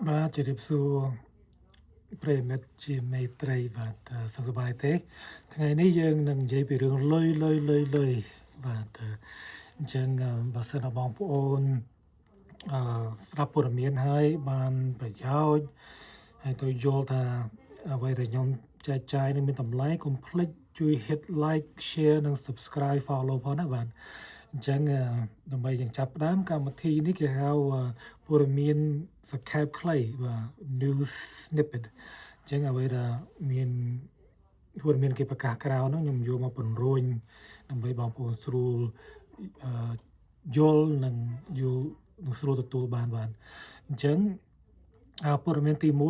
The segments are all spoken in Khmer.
បាទជម្រាបសួរប្រិយមិត្តជាមេត្រីបាទសុខសប្បាយទេថ្ងៃនេះយើងនឹងនិយាយពីរឿងលុយបាទអញ្ចឹងបើសិនជាបងប្អូនស្ដាប់ព័ត៌មានហើយបានប្រយោជន៍ហើយទៅយល់ថាអ្វីដែលខ្ញុំចែកចាយនេះមានតម្លៃកុំភ្លេចជួយ hit like share និង subscribe follow ផងណាបាទអញ្ចឹងដើម្បីយើងចាប់ផ្ដើមកម្មវិធីនេះគេហៅព័ត៌មានសង្ខេបខ្លីបាទ news snippet អញ្ចឹងអ្វីដែលមានព័ត៌មានគេប្រកាសក្រៅហ្នឹងខ្ញុំយកមកពង្រួញដើម្បីបងប្អូនស្រួលយល់និងយល់នឹងស្រួលទទួលបានអញ្ចឹងព័ត៌មានទី1ប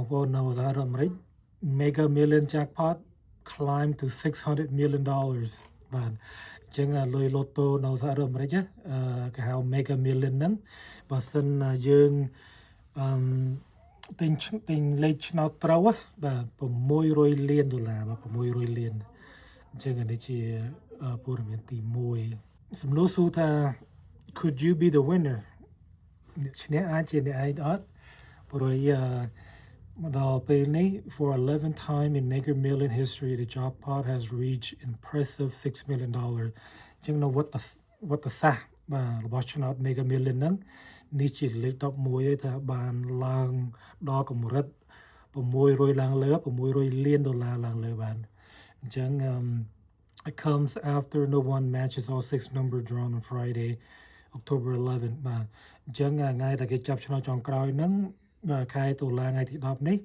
ងប្អូននៅសហរដ្ឋអាមេរិក Mega Million Jackpot climb to $600 million បាទអញ្ចឹងលុយលូតូនៅសហរដ្ឋអាមេរិកគេហៅ Mega Million ហ្នឹងបើសិនយើងទិញលេខឆ្នោតត្រូវបាទ$600 លានបាទ$600 លានអញ្ចឹងនេះជាព័ត៌មានទី1សំណួរសួរថា could you be the winner ឈ្នះអាចជាអ្នកឯងអត់ព្រោះមកដល់ពេលនេះ for 11th time in Mega Million history the jackpot has reached impressive $6 million អញ្ចឹងនៅវត្តសាស្ត្របាទរបស់ឆ្នោត Mega Million ហ្នឹងនេះជាលេខ11ហើយថាបានឡើងដល់កម្រិត600ឡើងលើ$600 លានឡើងលើបានអញ្ចឹងit comes after no one matches all 6 number drawn on Friday October 11 បាទអញ្ចឹងថ្ងៃដែលគេចាប់ឆ្នោតចុងក្រោយហ្នឹងខែតុលាថ្ងៃទី10នេះ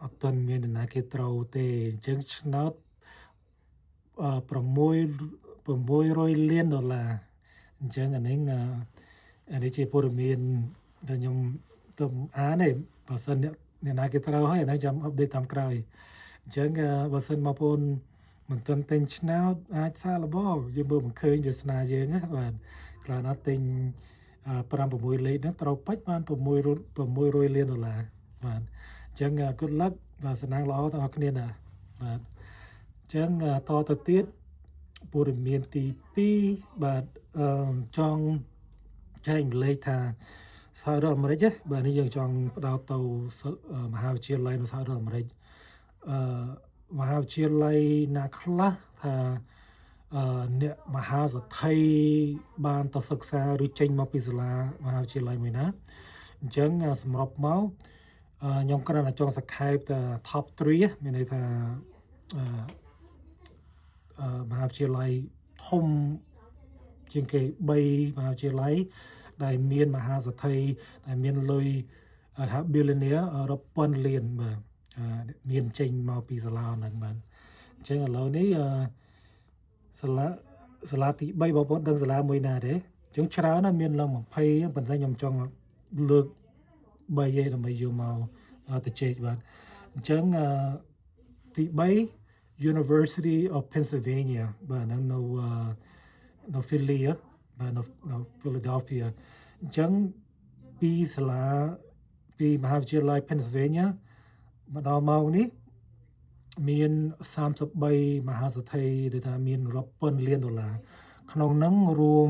អត់ទាន់មាននរណាគេត្រូវទេអញ្ចឹងឆ្នោត$600 លានអញ្ចឹងអានេះជាព័ត៌មានដែលខ្ញុំទៅអានទេបើសិនអ្នកណាគេត្រូវហើយអានេះចាំអប់ដេតតាមក្រោយអញ្ចឹងបើសិនបងប្អូនមិនទាន់ទិញឆ្នោតអាចសាកល្បងយើងមើលមិនឃើញវាសនាយើងណាបាទខ្លះណាទិញ5-6លេខហ្នឹងត្រូវបាច់បាន$600 លានបាទអញ្ចឹង good luck បាទសំណាងល្អដល់អ្នកគ្នាណាបាទអញ្ចឹងតទៅទៀតព័ត៌មានទី2បាទចង់ចែកម្លែកថាសហរដ្ឋអាមេរិកបាទនេះយើងចង់ផ្ដោតទៅមហាវិទ្យាល័យនៅសហរដ្ឋអាមេរិកមហាវិទ្យាល័យណាខ្លះថាអ្នកមហាសទ្ធិបានទៅសិក្សាឬចេញមកពីសាលាមហាវិទ្យាល័យមួយណាអញ្ចឹងសម្រាប់មកខ្ញុំគ្រាន់តែចង់សង្ខេបថា top 3មានន័យថាមហាវិទ្យាល័យធំជាងគេ3មហាវិទ្យាល័យដែលមានមហាសទ្ធិដែលមានលុយថា billionaire រាប់ពាន់លានបាទមានចេញមកពីសាលាហ្នឹងបាទអញ្ចឹងឥឡូវនេះសាលាទី3បងប្អូនដឹងសាលាមួយណាទេអញ្ចឹងច្រើនណាស់មានឡើង20ប៉ុន្តែខ្ញុំចង់លើក3ឯងដើម្បីយកមកទៅជែកបាទអញ្ចឹងទី3 University of Pennsylvania បាទនៅ Philly បាទនៅ Philadelphia អញ្ចឹងពីសាលាពីមហាវិទ្យាល័យ Pennsylvania មកដល់ម៉ោងនេះមាន33មហាសទ្ធិដែលថាមានរាប់ពាន់លាន$ក្នុងហ្នឹងរួម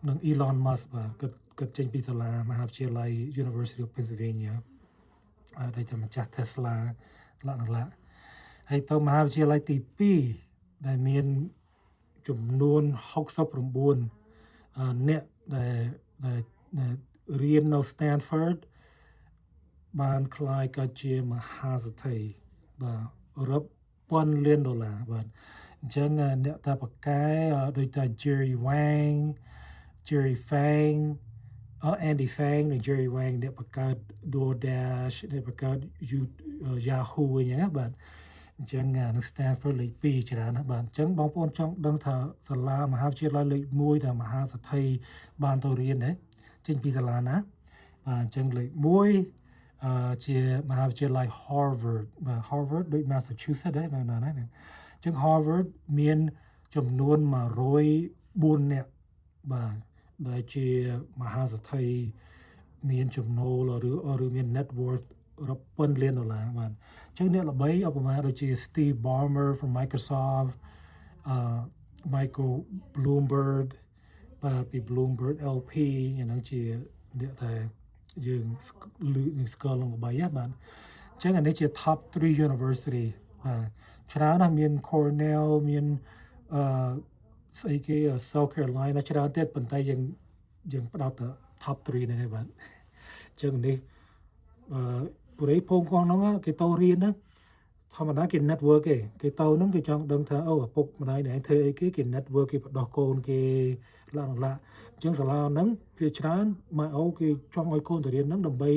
នឹង Elon Musk បាទគាត់ចេញពីសាលាមហាវិទ្យាល័យ University of Pennsylvania ដែលជាម្ចាស់ Tesla ហើយទៅមហាវិទ្យាល័យទី2ដែលមានចំនួន69អ្នកដែលរៀននៅ Stanford បានคล้ายក៏ជាមហាសទ្ធិបាទរាប់ពាន់លាន$បាទអញ្ចឹងអ្នកតាប៉ាកែដូចតា Jerry Fang Andy Fang និង Jerry Wang អ្នកបង្កើត DoorDash អ្នកបង្កើត Yahoo វិញណាបាទអញ្ចឹងនៅ Stanford លេខ2ច្រើនណាស់បាទអញ្ចឹងបងប្អូនចង់ដឹងថាសាលាមហាវិទ្យាល័យលេខ1ដែលមហាសទ្ធិបានទៅរៀនទេចេញពីសាលាណាបាទអញ្ចឹងលេខ1ជាមហាវិទ្យាល័យ Harvard បាទ Harvard ដូច Massachusetts ដែរនៅណាហ្នឹងអញ្ចឹង Harvard មានចំនួន104នាក់បាទដែលជាមហាសទ្ធិមានចំណូលឬមាន net worth រាប់ពាន់លាន$បាទអញ្ចឹងអ្នកល្បីឧបមាដូចជា Steve Ballmer from Microsoft Michael Bloomberg បាទពី Bloomberg LP ហ្នឹងជាអ្នកដែល យើងលឺនឹងស្គាល់របស់បាយបាទអញ្ចឹងអានេះជា top 3 university បាទច្រើនណាស់មាន Cornell មានស្អីគេ South Carolina ច្រើនទៀតប៉ុន្តែយើងផ្ដោតទៅ top 3ហ្នឹងហើយបាទអញ្ចឹងនេះបុរីភូមិផងហ្នឹងគេទៅរៀនណាធម្មតាគេ network គេទៅហ្នឹងគេចង់ដឹងថាអូឪពុកម្ដាយអ្នកធ្វើអីគេ network គេបដោះកូនគេឡាអញ្ចឹងសាលាហ្នឹងភាគច្រើនម៉ែអូគេចង់ឲ្យកូនទៅរៀនហ្នឹងដើម្បី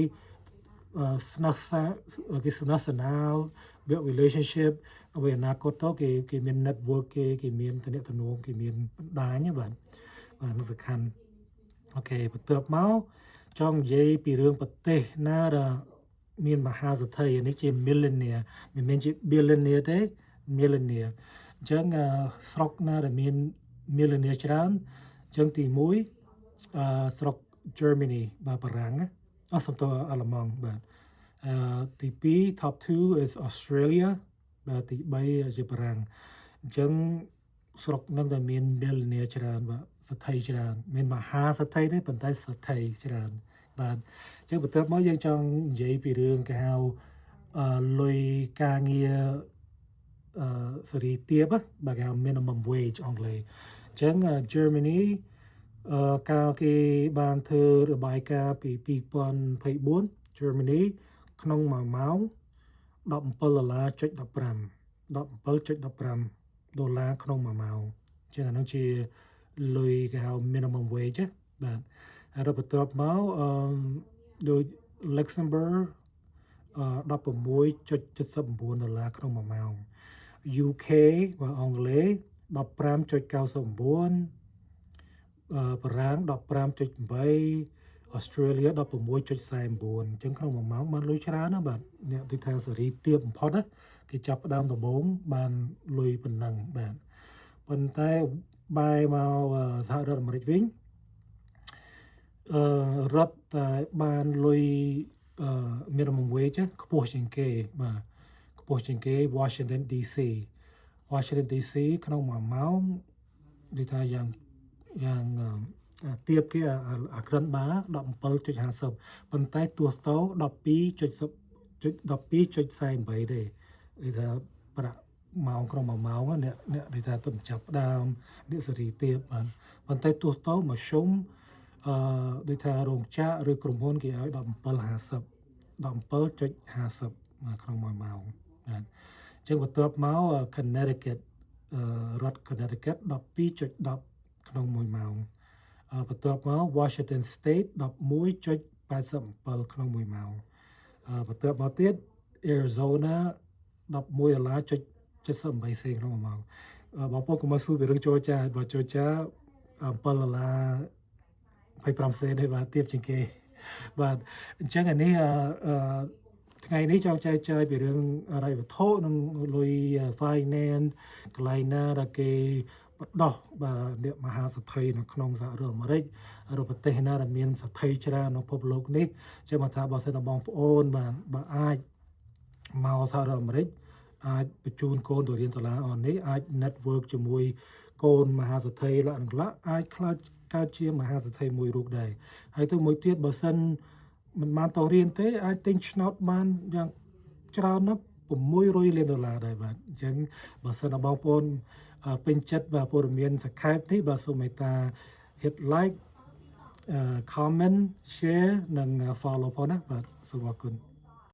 ស្និទ្ធស្នាល build relationship ដើម្បីអនាគតទៅគេមាន network គេមានទំនាក់ទំនងគេមានបណ្ដាញបាទនោះសំខាន់អូខេបន្ទាប់មកចង់និយាយពីរឿងប្រទេសណាដែលមានមហាសេដ្ឋីនេះជា millionaire មិនមែនជា billionaire ទេ millionaire អញ្ចឹងស្រុកណាដែលមាន millionaire ច្រើនអញ្ចឹងទី1ស្រុក Germany បាទបារាំងសំទោសអាល្លឺម៉ង់បាទទី2 top 2 is Australia បាទទី3ជាបារាំងអញ្ចឹងស្រុកនឹងតែមាន millionaire ច្រើនបាទសេដ្ឋីច្រើនមានមហាសេដ្ឋីទេប៉ុន្តែសេដ្ឋីច្រើនបាទអញ្ចឹងបន្ទាប់មកយើងចង់និយាយពីរឿងគេហៅលុយការងារសេរីទាបបាទគេហៅ minimum wage អង់គ្លេសអញ្ចឹង Germany កាលគេបានធ្វើរបាយការណ៍ពី2024 Germany ក្នុង1ម៉ោង$17.15 ក្នុង1ម៉ោងអញ្ចឹងអានោះជាលុយគេហៅ minimum wage បាទហើយបន្ទាប់មកដូច Luxembourg $16.79 ក្នុង1ម៉ោង UK បាទអង់គ្លេស15.99បារាំង15.8 Australia 16.49អញ្ចឹងក្នុង1ម៉ោងបានលុយច្រើនណាបាទអ្នកទីថាសេរីទាបបំផុតណាគេចាប់ផ្ដើមដំបូងបានលុយប៉ុណ្ណឹងបាទប៉ុន្តែបែរមកសហរដ្ឋអាមេរិកវិញរដ្ឋតែបានលុយminimum wage ខ្ពស់ជាងគេបាទខ្ពស់ជាងគេ Washington DC ក្នុង1ម៉ោងដូចថាយ៉ាងទៀបគេអាក្រិនបា17.50ប៉ុន្តែទោះទៅ12.48ទេដូចថាប្រាក់ម៉ោងក្នុង1ម៉ោងអ្នកដូចថាទៅចាប់ដើមអ្នកសេរីទាបបានប៉ុន្តែទោះទៅមកជុំដូចថារោងចក្រឬក្រុមហ៊ុនគេឲ្យ17.50ក្នុង1ម៉ោងបាទអញ្ចឹងបន្ទាប់មក Connecticut រដ្ឋ Connecticut 12.10ក្នុង1ម៉ោងបន្ទាប់មក Washington State 11.87ក្នុង1ម៉ោងបន្ទាប់មកទៀត Arizona $11.78 សេនក្នុង1ម៉ោងបងប្អូនកុំមកសួរពីរឿងចូលចាបើចូលចា$7.25សេនទេបាទទៀបជាងគេបាទអញ្ចឹងអានេះថ្ងៃនេះចង់ចែកចាយពីរឿងអរិយវត្ថុនិងលុយ finance កន្លែងណាដែលគេបដោះបាទអ្នកមហាសេដ្ឋីនៅក្នុងសហរដ្ឋអាមេរិកឬប្រទេសណាដែលមានសេដ្ឋីច្រើននៅពិភពលោកនេះចឹងមកថាបើសិនតែបងប្អូនបាទបើអាចមកសហរដ្ឋអាមេរិកអាចបញ្ជូនកូនទៅរៀនសាលាអននេះអាច network ជាមួយកូនមហាសេដ្ឋីលក្ខណៈអាចខ្លាចកើតជាមហាសេដ្ឋីមួយរូបដែរហើយទៅមួយទៀតបើសិនមិនបានទៅរៀនទេអាចទិញឆ្នោតបានយ៉ាងច្រើនណាស់$600 លានដែរបាទអញ្ចឹងបើសិនតែបងប្អូនពេញចិត្តបាទព័ត៌មានសង្ខេបនេះបាទសូមមេត្តា hit like comment share និង follow ផងណាបាទសូមអរគុណ